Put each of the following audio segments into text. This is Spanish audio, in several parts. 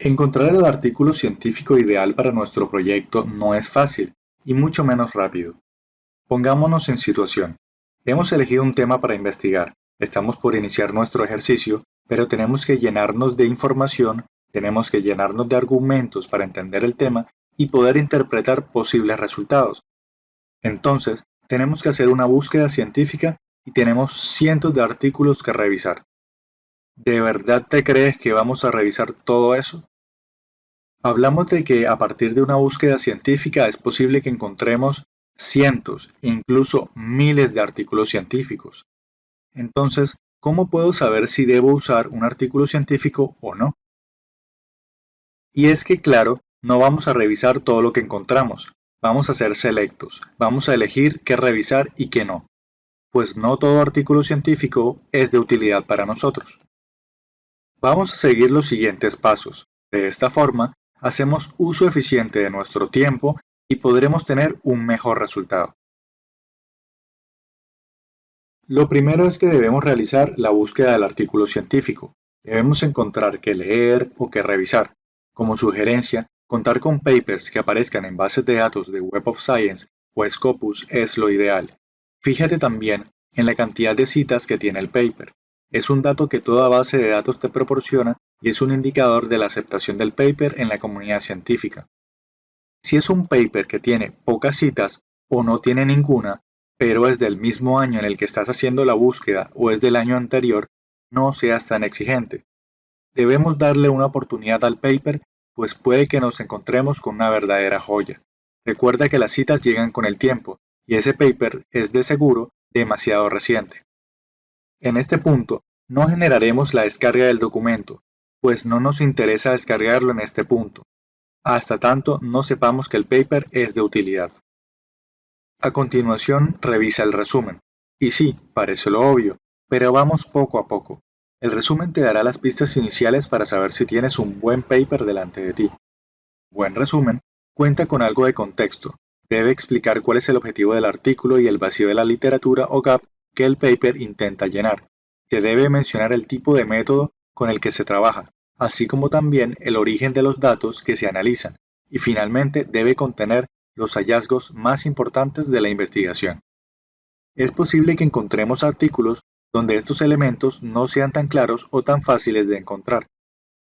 Encontrar el artículo científico ideal para nuestro proyecto no es fácil, y mucho menos rápido. Pongámonos en situación. Hemos elegido un tema para investigar, estamos por iniciar nuestro ejercicio, pero tenemos que llenarnos de información, tenemos que llenarnos de argumentos para entender el tema y poder interpretar posibles resultados. Entonces, tenemos que hacer una búsqueda científica y tenemos cientos de artículos que revisar. ¿De verdad te crees que vamos a revisar todo eso? Hablamos de que a partir de una búsqueda científica es posible que encontremos cientos, incluso miles de artículos científicos. Entonces, ¿cómo puedo saber si debo usar un artículo científico o no? Y es que, claro, no vamos a revisar todo lo que encontramos, vamos a ser selectos, vamos a elegir qué revisar y qué no, pues no todo artículo científico es de utilidad para nosotros. Vamos a seguir los siguientes pasos. De esta forma, hacemos uso eficiente de nuestro tiempo y podremos tener un mejor resultado. Lo primero es que debemos realizar la búsqueda del artículo científico. Debemos encontrar qué leer o qué revisar. Como sugerencia, contar con papers que aparezcan en bases de datos de Web of Science o Scopus es lo ideal. Fíjate también en la cantidad de citas que tiene el paper. Es un dato que toda base de datos te proporciona y es un indicador de la aceptación del paper en la comunidad científica. Si es un paper que tiene pocas citas o no tiene ninguna, pero es del mismo año en el que estás haciendo la búsqueda o es del año anterior, no seas tan exigente. Debemos darle una oportunidad al paper, pues puede que nos encontremos con una verdadera joya. Recuerda que las citas llegan con el tiempo, y ese paper es de seguro demasiado reciente. En este punto, no generaremos la descarga del documento, pues no nos interesa descargarlo en este punto, hasta tanto no sepamos que el paper es de utilidad. A continuación, revisa el resumen. Y sí, parece lo obvio, pero vamos poco a poco. El resumen te dará las pistas iniciales para saber si tienes un buen paper delante de ti. Buen resumen cuenta con algo de contexto. Debe explicar cuál es el objetivo del artículo y el vacío de la literatura o gap que el paper intenta llenar. Se debe mencionar el tipo de método con el que se trabaja, así como también el origen de los datos que se analizan, y finalmente debe contener los hallazgos más importantes de la investigación. Es posible que encontremos artículos donde estos elementos no sean tan claros o tan fáciles de encontrar.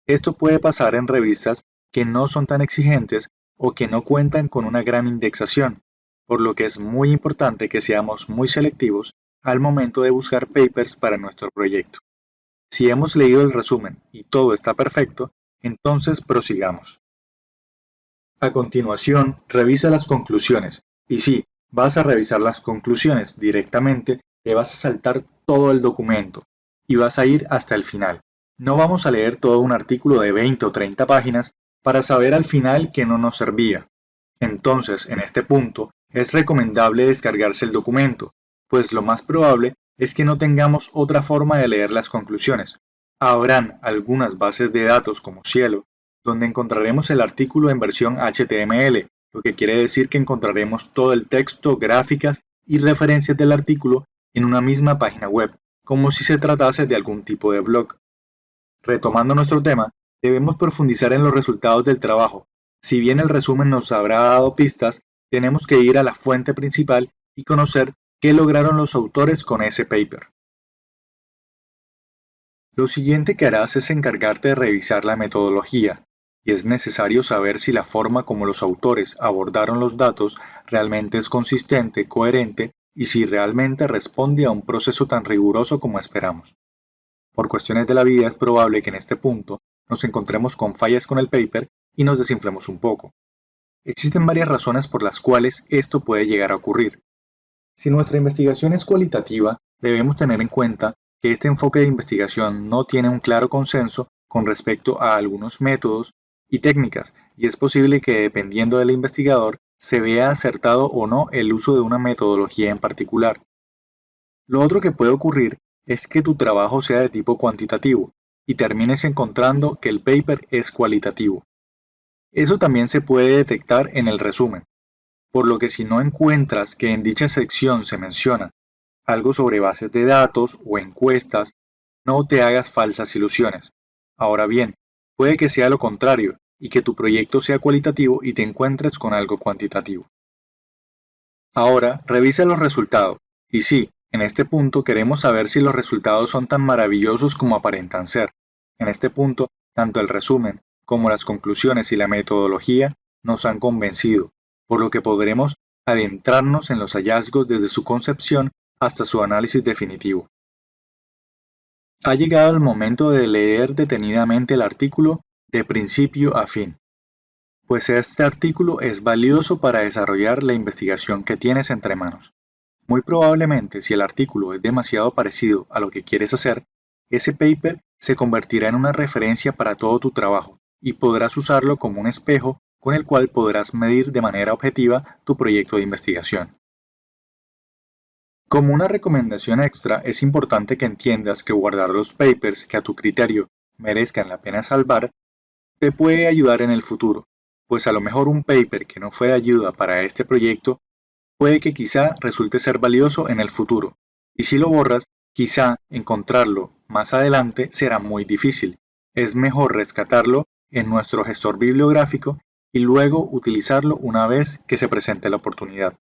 Esto puede pasar en revistas que no son tan exigentes o que no cuentan con una gran indexación, por lo que es muy importante que seamos muy selectivos al momento de buscar papers para nuestro proyecto. Si hemos leído el resumen y todo está perfecto, entonces prosigamos. A continuación, revisa las conclusiones. Y si vas a revisar las conclusiones directamente, te vas a saltar todo el documento y vas a ir hasta el final. No vamos a leer todo un artículo de 20 o 30 páginas para saber al final que no nos servía. Entonces, en este punto, es recomendable descargarse el documento, pues lo más probable es que no tengamos otra forma de leer las conclusiones. Habrán algunas bases de datos como Cielo, donde encontraremos el artículo en versión HTML, lo que quiere decir que encontraremos todo el texto, gráficas y referencias del artículo en una misma página web, como si se tratase de algún tipo de blog. Retomando nuestro tema, debemos profundizar en los resultados del trabajo. Si bien el resumen nos habrá dado pistas, tenemos que ir a la fuente principal y conocer qué lograron los autores con ese paper. Lo siguiente que harás es encargarte de revisar la metodología, y es necesario saber si la forma como los autores abordaron los datos realmente es consistente, coherente y si realmente responde a un proceso tan riguroso como esperamos. Por cuestiones de la vida es probable que en este punto nos encontremos con fallas con el paper y nos desinflemos un poco. Existen varias razones por las cuales esto puede llegar a ocurrir. Si nuestra investigación es cualitativa, debemos tener en cuenta que este enfoque de investigación no tiene un claro consenso con respecto a algunos métodos y técnicas, y es posible que dependiendo del investigador se vea acertado o no el uso de una metodología en particular. Lo otro que puede ocurrir es que tu trabajo sea de tipo cuantitativo y termines encontrando que el paper es cualitativo. Eso también se puede detectar en el resumen, por lo que si no encuentras que en dicha sección se menciona algo sobre bases de datos o encuestas, no te hagas falsas ilusiones. Ahora bien, Puede que sea lo contrario y que tu proyecto sea cualitativo y te encuentres con algo cuantitativo. Ahora, revisa los resultados. Y sí, en este punto queremos saber si los resultados son tan maravillosos como aparentan ser. En este punto, tanto el resumen como las conclusiones y la metodología nos han convencido, por lo que podremos adentrarnos en los hallazgos desde su concepción hasta su análisis definitivo. Ha llegado el momento de leer detenidamente el artículo de principio a fin, pues este artículo es valioso para desarrollar la investigación que tienes entre manos. Muy probablemente, si el artículo es demasiado parecido a lo que quieres hacer, ese paper se convertirá en una referencia para todo tu trabajo y podrás usarlo como un espejo con el cual podrás medir de manera objetiva tu proyecto de investigación. Como una recomendación extra, es importante que entiendas que guardar los papers que a tu criterio merezcan la pena salvar te puede ayudar en el futuro, pues a lo mejor un paper que no fue de ayuda para este proyecto puede que quizá resulte ser valioso en el futuro, y si lo borras, quizá encontrarlo más adelante será muy difícil. Es mejor rescatarlo en nuestro gestor bibliográfico y luego utilizarlo una vez que se presente la oportunidad.